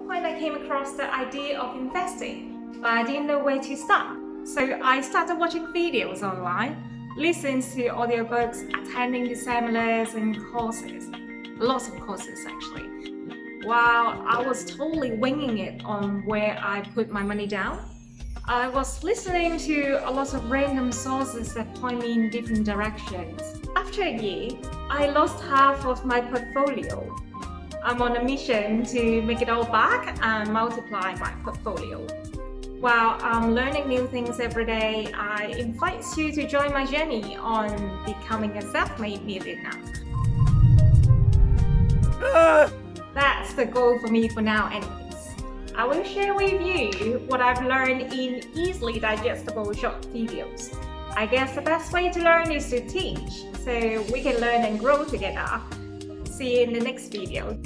some point I came across the idea of investing, but I didn't know where to start. So I started watching videos online, listening to audiobooks, attending the seminars and courses. Lots of courses actually. While I was totally winging it on where I put my money down, I was listening to a lot of random sources that point me in different directions. After a year, I lost half of my portfolio. I'm on a mission to make it all back and multiply my portfolio. While I'm learning new things every day, I invite you to join my journey on becoming a self-made millionaire. That's the goal for me for now anyways. I will share with you what I've learned in easily digestible short videos. I guess the best way to learn is to teach, so we can learn and grow together. See you in the next video.